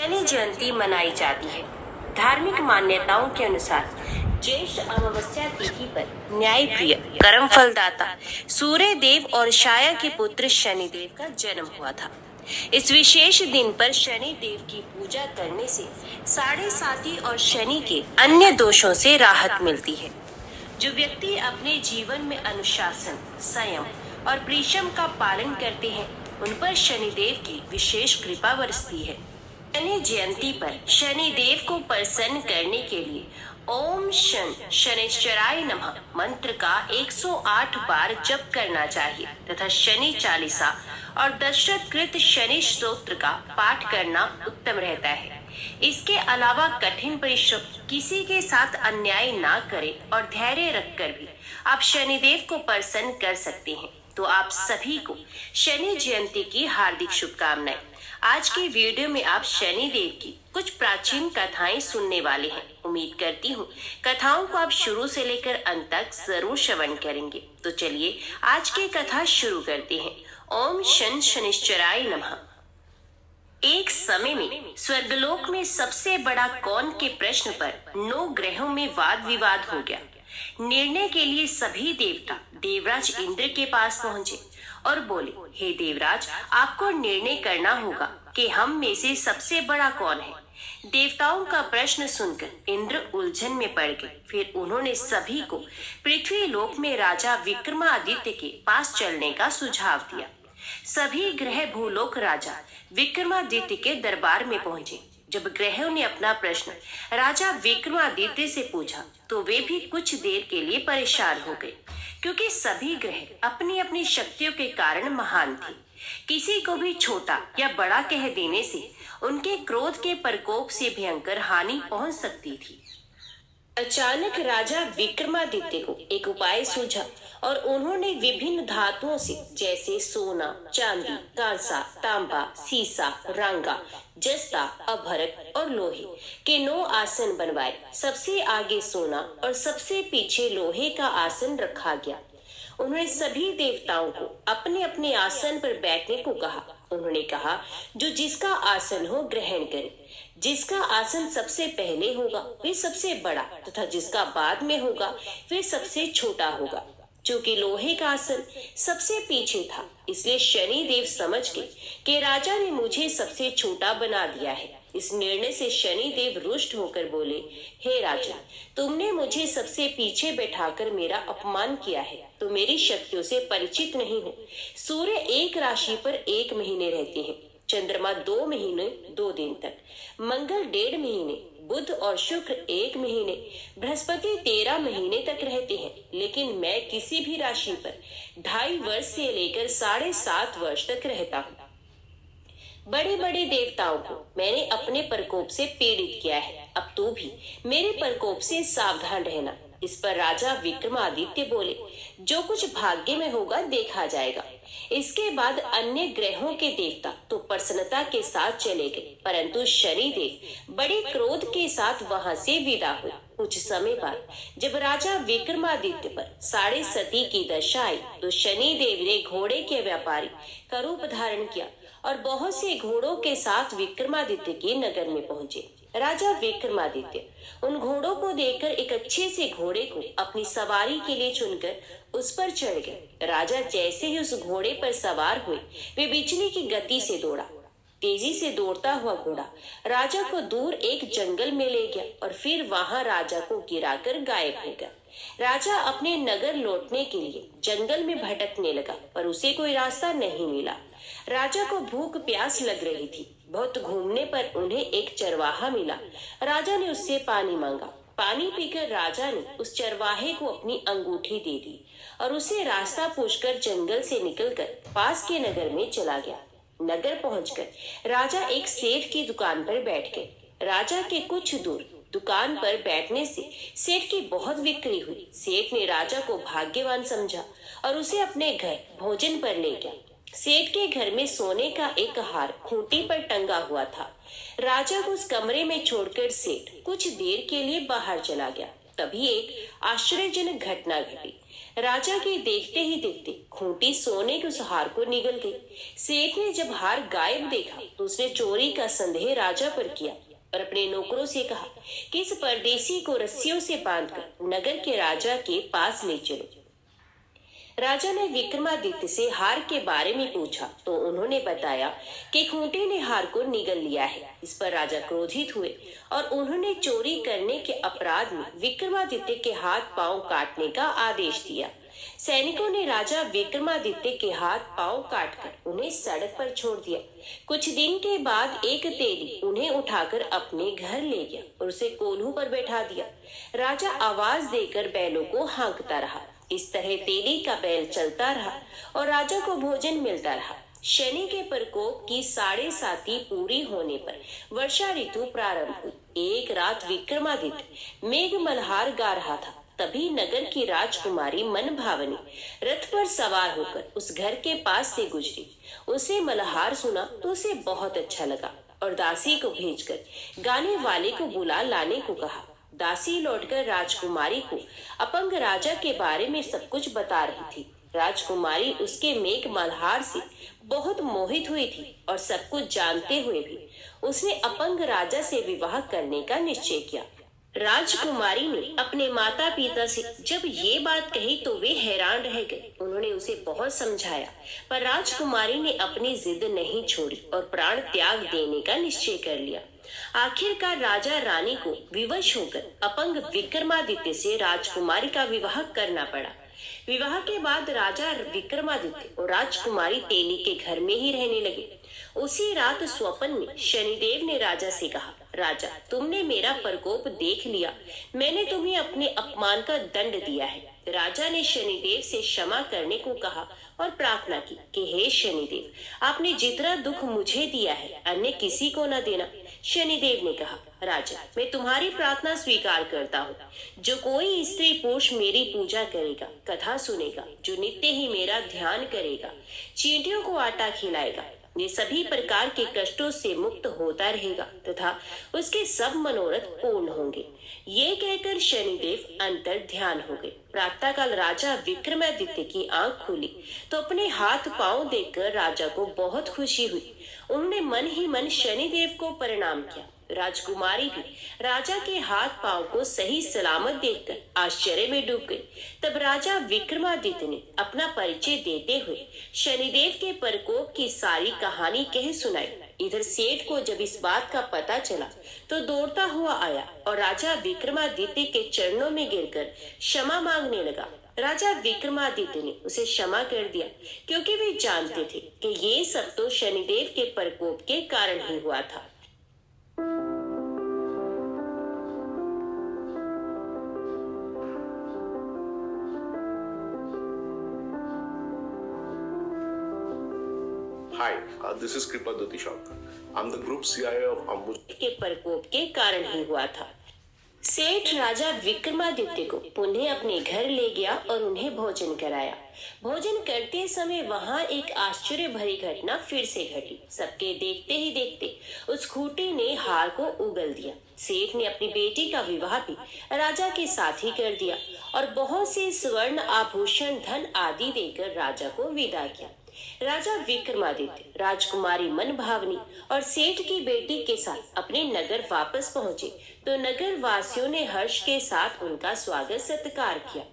शनि जयंती मनाई जाती है। धार्मिक मान्यताओं के अनुसार ज्येष्ठ अमावस्या तिथि पर न्यायप्रिय, कर्म फलदाता सूर्य देव और छाया के पुत्र शनिदेव का जन्म हुआ था। इस विशेष दिन पर शनि देव की पूजा करने से साढ़े साती और शनि के अन्य दोषों से राहत मिलती है। जो व्यक्ति अपने जीवन में अनुशासन, संयम और परिश्रम का पालन करते हैं, उन पर शनिदेव की विशेष कृपा बरसती है। शनि जयंती पर शनिदेव को प्रसन्न करने के लिए ओम शन शनिश्चराय नमः मंत्र का 108 बार जप करना चाहिए तथा शनि चालीसा और दशरथ कृत शनि स्तोत्र का पाठ करना उत्तम रहता है। इसके अलावा कठिन परिश्रम, किसी के साथ अन्याय ना करें और धैर्य रखकर भी आप शनिदेव को प्रसन्न कर सकते हैं। तो आप सभी को शनि जयंती की हार्दिक शुभकामनाएं। आज की वीडियो में आप शनि देव की कुछ प्राचीन कथाएं सुनने वाले हैं। उम्मीद करती हूँ कथाओं को आप शुरू से लेकर अंत तक जरूर श्रवण करेंगे। तो चलिए आज की कथा शुरू करते हैं। ओम शन शनिश्चराय नमः। एक समय में स्वर्गलोक में सबसे बड़ा कौन के प्रश्न पर 9 ग्रहों में वाद विवाद हो गया। निर्णय के लिए सभी देवता देवराज इंद्र के पास पहुंचे और बोले, हे देवराज, आपको निर्णय करना होगा कि हम में से सबसे बड़ा कौन है। देवताओं का प्रश्न सुनकर इंद्र उलझन में पड़ गए। फिर उन्होंने सभी को पृथ्वी लोक में राजा विक्रमादित्य के पास चलने का सुझाव दिया। सभी ग्रह भूलोक राजा विक्रमादित्य के दरबार में पहुंचे। जब ग्रहों ने अपना प्रश्न राजा विक्रमादित्य से पूछा तो वे भी कुछ देर के लिए परेशान हो गए, क्योंकि सभी ग्रह अपनी अपनी शक्तियों के कारण महान थे। किसी को भी छोटा या बड़ा कह देने से उनके क्रोध के प्रकोप से भयंकर हानि पहुंच सकती थी। अचानक राजा विक्रमादित्य को एक उपाय सूझा और उन्होंने विभिन्न धातुओं से, जैसे सोना, चांदी, कांसा, तांबा, सीसा, रांगा, जस्ता, अभरक और लोहे के 9 आसन बनवाए। सबसे आगे सोना और सबसे पीछे लोहे का आसन रखा गया। उन्होंने सभी देवताओं को अपने अपने आसन पर बैठने को कहा। उन्होंने कहा, जो जिसका आसन हो ग्रहण करे। जिसका आसन सबसे पहले होगा वे सबसे बड़ा तथा जिसका बाद में होगा वे सबसे छोटा होगा। चूंकि लोहे का आसन सबसे पीछे था, इसलिए शनि देव समझ गए कि राजा ने मुझे सबसे छोटा बना दिया है। इस निर्णय से शनि देव रुष्ट होकर बोले, हे राजा, तुमने मुझे सबसे पीछे बैठाकर मेरा अपमान किया है। तो मेरी शक्तियों से परिचित नहीं हो। सूर्य एक राशि पर 1 महीने रहते हैं, चंद्रमा 2 महीने 2 दिन तक, मंगल 1.5 महीने, बुध और शुक्र 1 महीने, बृहस्पति 13 महीने तक रहते हैं। लेकिन मैं किसी भी राशि पर 2.5 वर्ष से लेकर 7.5 वर्ष तक रहता हूँ। बड़े बड़े देवताओं को मैंने अपने प्रकोप से पीड़ित किया है। अब तू भी मेरे प्रकोप से सावधान रहना। इस पर राजा विक्रमादित्य बोले, जो कुछ भाग्य में होगा देखा जाएगा। इसके बाद अन्य ग्रहों के देवता तो प्रसन्नता के साथ चले गए, परंतु शनिदेव बड़े क्रोध के साथ वहां से विदा हुए। कुछ समय बाद जब राजा विक्रमादित्य पर 7.5 की दशा आई तो शनिदेव ने घोड़े के व्यापारी का रूप धारण किया और बहुत से घोड़ों के साथ विक्रमादित्य के नगर में पहुंचे। राजा विक्रमादित्य उन घोड़ों को देखकर एक अच्छे से घोड़े को अपनी सवारी के लिए चुनकर उस पर चढ़ गए। राजा जैसे ही उस घोड़े पर सवार हुए, वे बिजली की गति से दौड़ा। तेजी से दौड़ता हुआ घोड़ा राजा को दूर एक जंगल में ले गया और फिर वहां राजा को गिराकर गायब हो गया। राजा अपने नगर लौटने के लिए जंगल में भटकने लगा, पर उसे कोई रास्ता नहीं मिला। राजा को भूख प्यास लग रही थी। बहुत घूमने पर उन्हें एक चरवाहा मिला। राजा ने उससे पानी मांगा। पानी पीकर राजा ने उस चरवाहे को अपनी अंगूठी दे दी और उसे रास्ता पूछकर जंगल से निकलकर पास के नगर में चला गया। नगर पहुंचकर राजा एक सेठ की दुकान पर बैठ गए। राजा के कुछ दूर दुकान पर बैठने से सेठ की बहुत बिक्री हुई। सेठ ने राजा को भाग्यवान समझा और उसे अपने घर भोजन पर ले गया। सेठ के घर में सोने का एक हार खूंटी पर टंगा हुआ था। राजा को उस कमरे में छोड़कर सेठ कुछ देर के लिए बाहर चला गया। तभी एक आश्चर्यजनक घटना घटी। राजा के देखते ही देखते खूंटी सोने के उस हार को निगल गई। सेठ ने जब हार गायब देखा तो उसने चोरी का संदेह राजा पर किया और अपने नौकरों से कहा कि इस परदेसी को रस्सियों से बांधकर नगर के राजा के पास ले चलो। राजा ने विक्रमादित्य से हार के बारे में पूछा तो उन्होंने बताया कि खूंटी ने हार को निगल लिया है। इस पर राजा क्रोधित हुए और उन्होंने चोरी करने के अपराध में विक्रमादित्य के हाथ पांव काटने का आदेश दिया। सैनिकों ने राजा विक्रमादित्य के हाथ पांव काटकर उन्हें सड़क पर छोड़ दिया। कुछ दिन के बाद एक तेली उन्हें उठाकर अपने घर ले गया और उसे कोल्हू पर बैठा दिया। राजा आवाज देकर बैलों को हाँकता रहा। इस तरह तेली का बैल चलता रहा और राजा को भोजन मिलता रहा। शनि के प्रकोप की 7.5 पूरी होने पर वर्षा ऋतु प्रारंभ हुई। एक रात विक्रमादित्य मेघ मल्हार गा रहा था। तभी नगर की राजकुमारी मनभावनी रथ पर सवार होकर उस घर के पास से गुजरी। उसे मल्हार सुना तो उसे बहुत अच्छा लगा और दासी को भेजकर गाने वाले को बुला लाने को कहा। दासी लौटकर राजकुमारी को अपंग राजा के बारे में सब कुछ बता रही थी। राजकुमारी उसके मेघ मल्हार से बहुत मोहित हुई थी और सब कुछ जानते हुए भी उसने अपंग राजा से विवाह करने का निश्चय किया। राजकुमारी ने अपने माता पिता से जब ये बात कही तो वे हैरान रह गए। उन्होंने उसे बहुत समझाया पर राजकुमारी ने अपनी जिद नहीं छोड़ी और प्राण त्याग देने का निश्चय कर लिया। आखिरकार राजा रानी को विवश होकर अपंग विक्रमादित्य से राजकुमारी का विवाह करना पड़ा। विवाह के बाद राजा विक्रमादित्य और राजकुमारी तेली के घर में ही रहने लगे। उसी रात स्वप्न में शनिदेव ने राजा से कहा, राजा तुमने मेरा प्रकोप देख लिया, मैंने तुम्हें अपने अपमान का दंड दिया है। राजा ने शनिदेव से क्षमा करने को कहा और प्रार्थना की कि हे शनिदेव, आपने जितना दुख मुझे दिया है अन्य किसी को न देना। शनिदेव ने कहा, राजा मैं तुम्हारी प्रार्थना स्वीकार करता हूँ। जो कोई स्त्री पुरुष मेरी पूजा करेगा, कथा सुनेगा, जो नित्य ही मेरा ध्यान करेगा, चींटियों को आटा खिलाएगा, ये सभी प्रकार के कष्टों से मुक्त होता रहेगा तथा उसके सब मनोरथ पूर्ण होंगे। ये कहकर शनिदेव अंतर ध्यान हो गए। प्रातःकाल राजा विक्रमादित्य की आंख खुली तो अपने हाथ पांव देखकर राजा को बहुत खुशी हुई। उन्होंने मन ही मन शनिदेव को प्रणाम किया। राजकुमारी भी राजा के हाथ पांव को सही सलामत देखकर आश्चर्य में डूब गई। तब राजा विक्रमादित्य ने अपना परिचय देते हुए शनिदेव के प्रकोप की सारी कहानी कह सुनाई। इधर सेठ को जब इस बात का पता चला तो दौड़ता हुआ आया और राजा विक्रमादित्य के चरणों में गिरकर क्षमा मांगने लगा। राजा विक्रमादित्य ने उसे क्षमा कर दिया क्योंकि वे जानते थे कि ये सब तो शनिदेव के प्रकोप के कारण ही हुआ था। Hi, this is Kripa Dutishak. I'm the group CIO of Ambus. के प्रकोप के कारण ही हुआ था। सेठ राजा विक्रमादित्य को पुनः अपने घर ले गया और उन्हें भोजन कराया। भोजन करते समय वहां एक आश्चर्य भरी घटना फिर से घटी। सबके देखते ही देखते उस खूंटी ने हार को उगल दिया। सेठ ने अपनी बेटी का विवाह भी राजा के साथ ही कर दिया और बहुत से स्वर्ण आभूषण धन आदि देकर राजा को विदा किया। राजा विक्रमादित्य, राजकुमारी मनभावनी और सेठ की बेटी के साथ अपने नगर वापस पहुंचे तो नगर वासियों ने हर्ष के साथ उनका स्वागत सत्कार किया।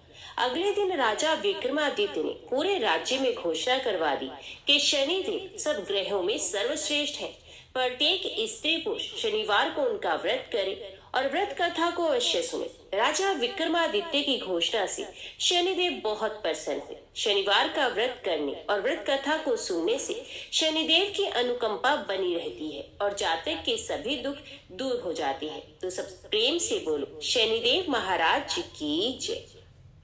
अगले दिन राजा विक्रमादित्य ने पूरे राज्य में घोषणा करवा दी कि शनिदेव सब ग्रहों में सर्वश्रेष्ठ है। प्रत्येक स्त्री पुरुष शनिवार को उनका व्रत करे और व्रत कथा को अवश्य सुने। राजा विक्रमादित्य की घोषणा से शनिदेव बहुत प्रसन्न हुए। शनिवार का व्रत करने और व्रत कथा को सुनने से शनिदेव की अनुकंपा बनी रहती है और जातक के सभी दुख दूर हो जाते हैं। तो सब प्रेम से बोलो, शनिदेव महाराज की जय।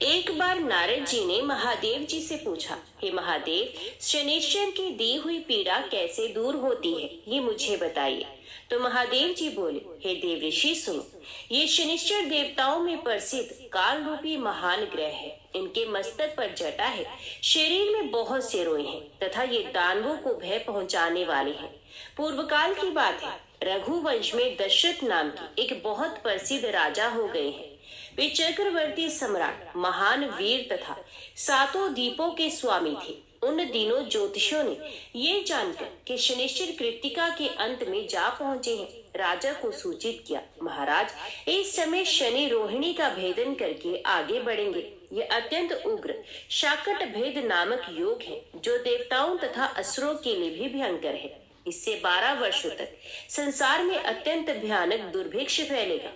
एक बार नारद जी ने महादेव जी से पूछा, हे महादेव, शनिश्चर की दी हुई पीड़ा कैसे दूर होती है, ये मुझे बताइए। तो महादेव जी बोले, हे देव ऋषि सुनो, ये शनिश्चर देवताओं में प्रसिद्ध काल रूपी महान ग्रह है। इनके मस्तक पर जटा है, शरीर में बहुत से रोए हैं तथा ये दानवों को भय पहुंचाने वाले हैं। पूर्व काल की बात है, रघुवंश में दशरथ नाम के एक बहुत प्रसिद्ध राजा हो गए हैं। वे चक्रवर्ती सम्राट, महान वीर तथा सातों द्वीपों के स्वामी थे। उन दिनों ज्योतिषियों ने ये जानकर कि शनिश्चर कृत्तिका के अंत में जा पहुंचे हैं, राजा को सूचित किया, महाराज इस समय शनि रोहिणी का भेदन करके आगे बढ़ेंगे। ये अत्यंत उग्र शाकट भेद नामक योग है, जो देवताओं तथा असुरों के लिए भी भयंकर है। इससे 12 वर्षों तक संसार में अत्यंत भयानक दुर्भिक्ष फैलेगा।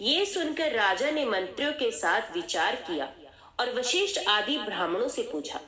ये सुनकर राजा ने मंत्रियों के साथ विचार किया और वशिष्ठ आदि ब्राह्मणों से पूछा,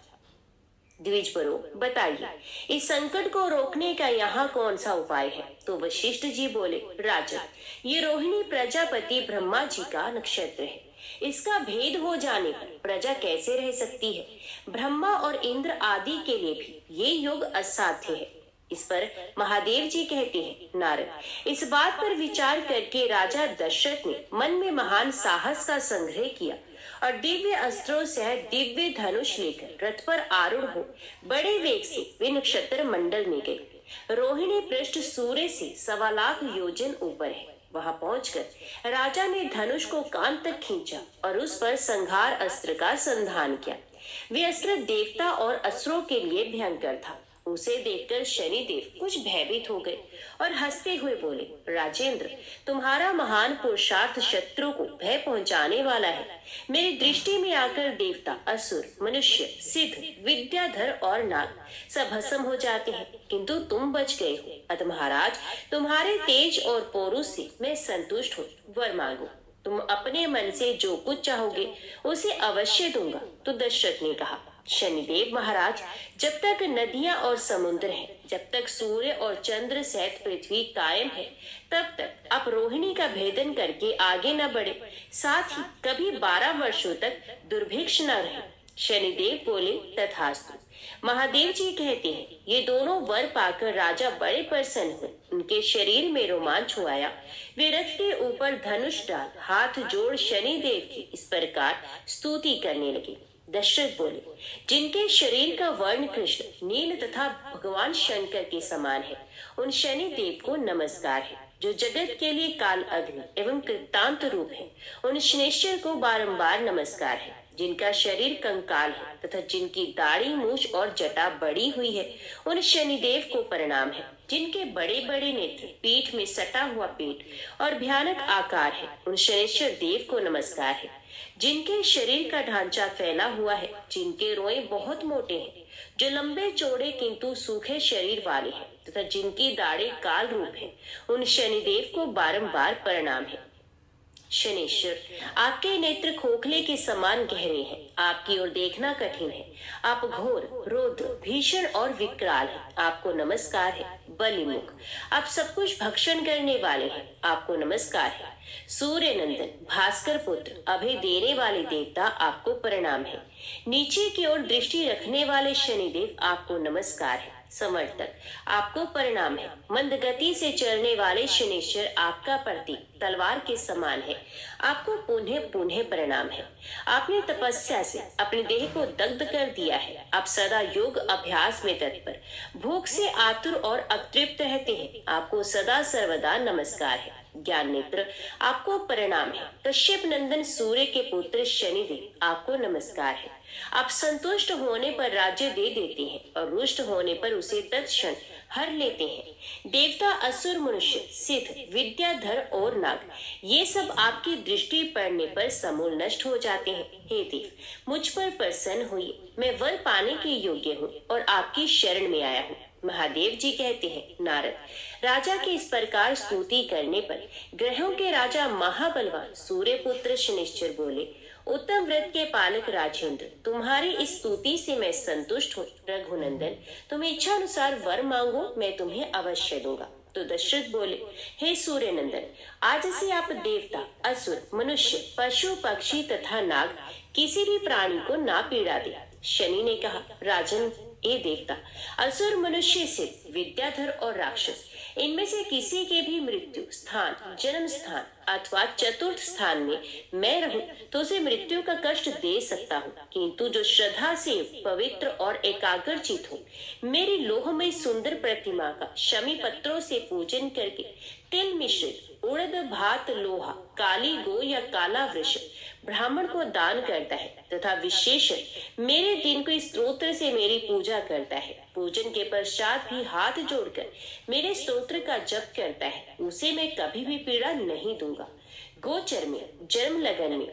द्विजवरों बताइए, इस संकट को रोकने का यहाँ कौन सा उपाय है? तो वशिष्ठ जी बोले, राजन, ये रोहिणी प्रजापति ब्रह्मा जी का नक्षत्र है। इसका भेद हो जाने पर प्रजा कैसे रह सकती है? ब्रह्मा और इंद्र आदि के लिए भी ये योग असाध्य है। इस पर महादेव जी कहते हैं, नारद, इस बात पर विचार करके राजा दशरथ ने मन में महान साहस का संग्रह किया और दिव्य अस्त्रों से दिव्य धनुष लेकर रथ पर आरूढ़ हो बड़े वेग से वे नक्षत्र मंडल में गए। रोहिणी पृष्ठ सूर्य से 1.25 लाख योजन ऊपर है। वहां पहुंचकर राजा ने धनुष को कान तक खींचा और उस पर संहार अस्त्र का संधान किया। वे अस्त्र देवता और असुरों के लिए भयंकर था। उसे देखकर शनिदेव कुछ भयभीत हो गए और हंसते हुए बोले, राजेंद्र, तुम्हारा महान पुरुषार्थ शत्रु को भय पहुंचाने वाला है। मेरी दृष्टि में आकर देवता, असुर, मनुष्य, सिद्ध, विद्याधर और नाग सब भस्म हो जाते हैं, किंतु तुम बच गए हो। अतः महाराज, तुम्हारे तेज और पौरुष से मैं संतुष्ट हूँ। वर मांगो, तुम अपने मन से जो कुछ चाहोगे उसे अवश्य दूंगा। तो दशरथ ने कहा, शनिदेव महाराज, जब तक नदियां और समुद्र हैं, जब तक सूर्य और चंद्र सहित पृथ्वी कायम है, तब तक आप रोहिणी का भेदन करके आगे न बढ़े, साथ ही कभी 12 वर्षों तक दुर्भिक्ष न रहे। शनिदेव बोले, तथास्तु। महादेव जी कहते हैं, ये दोनों वर पाकर राजा बड़े प्रसन्न हुए। उनके शरीर में रोमांच हो आया। वे रथ के ऊपर धनुष डाल हाथ जोड़ शनिदेव की इस प्रकार स्तुति करने लगे। दशरथ बोले, जिनके शरीर का वर्ण कृष्ण, नील तथा भगवान शंकर के समान है, उन शनि देव को नमस्कार है। जो जगत के लिए काल अग्नि एवं कृतांत रूप है, उन शनेश्वर को बारंबार नमस्कार है। जिनका शरीर कंकाल है तथा जिनकी दाढ़ी, मूछ और जटा बड़ी हुई है, उन शनिदेव को प्रणाम है। जिनके बड़े बड़े नेत्र, पीठ में सटा हुआ पेट और भयानक आकार है, उन शनेश्वर देव को नमस्कार है। जिनके शरीर का ढांचा फैला हुआ है, जिनके रोए बहुत मोटे हैं, जो लंबे चौड़े किंतु सूखे शरीर वाले हैं तथा जिनकी दाढ़ें काल रूप है, उन शनिदेव को बारंबार प्रणाम है। शनेश्वर, आपके नेत्र खोखले के समान गहरे हैं, आपकी ओर देखना कठिन है। आप घोर, रौद्र, भीषण और विकराल हैं, आपको नमस्कार है। बलिमुख, आप सब कुछ भक्षण करने वाले हैं, आपको नमस्कार है। सूर्य नंदन, भास्कर पुत्र, अभय देने वाले देवता, आपको प्रणाम है। नीचे की ओर दृष्टि रखने वाले शनिदेव, आपको नमस्कार है। समर्थक, आपको प्रणाम है। मंद गति से चलने वाले शनेश्वर, आपका प्रतीक तलवार के समान है, आपको पुनः पुनः प्रणाम है। आपने तपस्या से अपने देह को दग्ध कर दिया है। आप सदा योग अभ्यास में तत्पर, भूख से आतुर और अतृप्त रहते हैं, आपको सदा सर्वदा नमस्कार है। ज्ञान नेत्र, आपको प्रणाम है। कश्यप नंदन सूर्य के पुत्र शनिदेव, आपको नमस्कार है। आप संतुष्ट होने पर राज्य दे देते हैं और रुष्ट होने पर उसे तत्क्षण हर लेते हैं। देवता, असुर, मनुष्य, सिद्ध, विद्याधर और नाग, ये सब आपकी दृष्टि पड़ने पर समूल नष्ट हो जाते हैं। हे देव, मुझ पर प्रसन्न हुई, मैं वर पाने के योग्य हूँ और आपकी शरण में आया हूँ। महादेव जी कहते हैं, नारद, राजा की इस प्रकार स्तुति करने पर ग्रहों के राजा महाबलवान सूर्य पुत्र शनिश्चर बोले, उत्तम व्रत के पालक राजेंद्र, तुम्हारी इस स्तुति से मैं संतुष्ट हूँ। रघुनंदन, तुम इच्छा अनुसार वर मांगो, मैं तुम्हें अवश्य दूंगा। तो दशरथ बोले, हे सूर्य नंदन, आज से आप देवता, असुर, मनुष्य, पशु, पक्षी तथा नाग किसी भी प्राणी को ना पीड़ा दे। शनि ने कहा, राजन, ए देवता, असुर, मनुष्य, सिद्ध, विद्याधर और राक्षस, इनमें से किसी के भी मृत्यु स्थान, जन्म स्थान अथवा चतुर्थ स्थान में मैं रहूं तो उसे मृत्यु का कष्ट दे सकता हूँ, किंतु जो श्रद्धा से पवित्र और एकाग्रचित हो, मेरी लोहमय सुंदर प्रतिमा का शमी पत्रों से पूजन करके तिल मिश्रित उड़द, भात, लोहा, काली गो या काला वृष, ब्राह्मण को दान करता है तथा विशेष मेरे दिन को इस स्तोत्र से मेरी पूजा करता है, पूजन के पश्चात भी हाथ जोड़कर मेरे स्तोत्र का जप करता है, उसे मैं कभी भी पीड़ा नहीं दूंगा। गोचर में, जन्म लगन में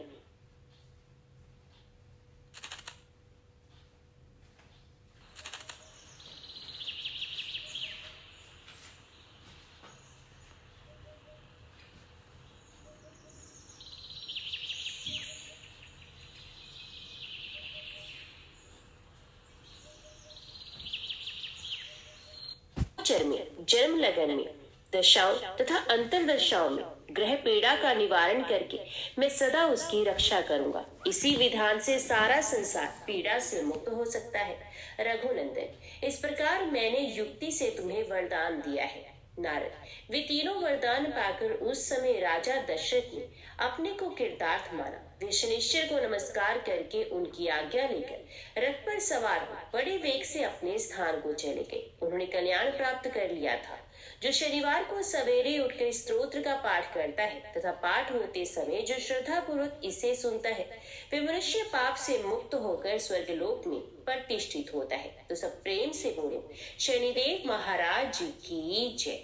गोचर में, जन्म लगन में, दशाओं तथा अंतर दशाओं में ग्रह पीड़ा का निवारण करके मैं सदा उसकी रक्षा करूंगा। इसी विधान से सारा संसार पीड़ा से मुक्त हो सकता है। रघुनंदन, इस प्रकार मैंने युक्ति से तुम्हें वरदान दिया है। नारद, वे तीनों वरदान पाकर उस समय राजा दशरथ ने अपने को कृतार्थ माना। वे शनिश्चर को नमस्कार करके उनकी आज्ञा लेकर रथ पर सवार हो बड़े वेग से अपने स्थान को चले गए। उन्होंने कल्याण प्राप्त कर लिया था। जो शनिवार को सवेरे उठकर स्तोत्र का पाठ करता है तथा पाठ होते समय जो श्रद्धा पूर्वक इसे सुनता है, वे मनुष्य पाप से मुक्त होकर स्वर्गलोक में प्रतिष्ठित होता है। तो सब प्रेम से बोलो, शनिदेव महाराज जी की जय।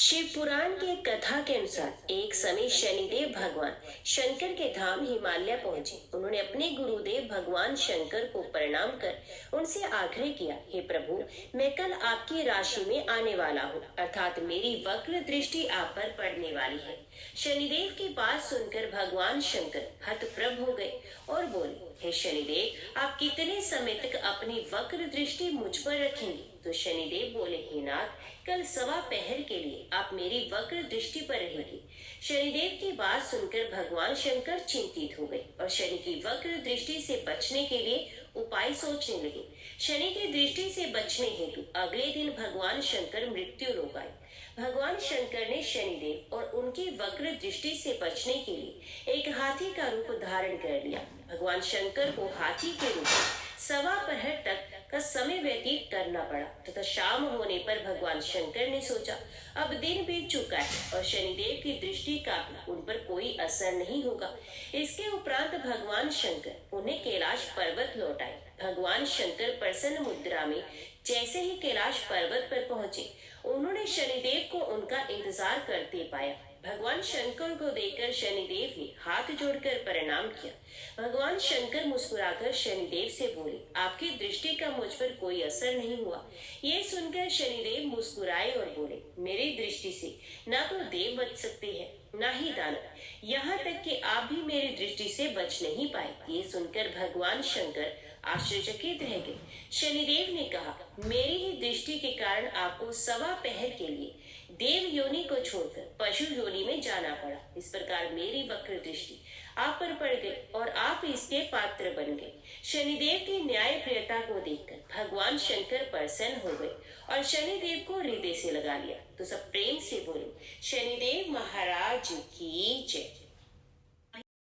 शिव पुराण के कथा के अनुसार एक समय शनिदेव भगवान शंकर के धाम हिमालय पहुंचे। उन्होंने अपने गुरुदेव भगवान शंकर को प्रणाम कर उनसे आग्रह किया, हे प्रभु, मैं कल आपकी राशि में आने वाला हूँ, अर्थात मेरी वक्र दृष्टि आप पर पड़ने वाली है। शनिदेव की बात सुनकर भगवान शंकर हतप्रभ हो गए और बोले, हे शनिदेव, आप कितने समय तक अपनी वक्र दृष्टि मुझ पर रखेंगे? तो शनिदेव बोले, हे नाथ, कल 1.25 पहर के लिए आप मेरी वक्र दृष्टि पर रहेंगे। शनिदेव की बात सुनकर भगवान शंकर चिंतित हो गए और शनि की वक्र दृष्टि से बचने के लिए उपाय सोचने लगे। शनि की दृष्टि से बचने हेतु अगले दिन भगवान शंकर मृत्यु लोक आए। भगवान शंकर ने शनिदेव और उनकी वक्र दृष्टि से बचने के लिए एक हाथी का रूप धारण कर लिया। भगवान शंकर को हाथी के रूप में 1.25 पहर तक का समय व्यतीत करना पड़ा तथा शाम होने पर भगवान शंकर ने सोचा, अब दिन बीत चुका है और शनिदेव की दृष्टि का भी उन पर कोई असर नहीं होगा। इसके उपरांत भगवान शंकर उन्हें कैलाश पर्वत लौटाए। भगवान शंकर प्रसन्न मुद्रा में जैसे ही कैलाश पर्वत पर पहुंचे, उन्होंने शनिदेव को उनका इंतजार करते पाया। भगवान शंकर को देखकर शनिदेव ने हाथ जोड़कर प्रणाम किया। भगवान शंकर मुस्कुराकर शनिदेव से बोले, आपकी दृष्टि का मुझ पर कोई असर नहीं हुआ। ये सुनकर शनिदेव मुस्कुराए और बोले, मेरी दृष्टि से ना तो देव बच सकते हैं ना ही दानव, यहाँ तक कि आप भी मेरी दृष्टि से बच नहीं पाए। ये सुनकर भगवान शंकर आश्चर्यचकित रह गए। शनिदेव ने कहा, मेरी ही दृष्टि के कारण आपको 1.25 पहर के लिए देव योनि को छोड़कर पशु योनि में जाना पड़ा। इस प्रकार मेरी वक्र दृष्टि आप पर पड़ गई और आप इसके पात्र बन गए। शनिदेव की न्याय प्रियता को देखकर भगवान शंकर प्रसन्न हो गए और शनिदेव को हृदय से लगा लिया। तो सब प्रेम से बोलो, शनिदेव महाराज की जय।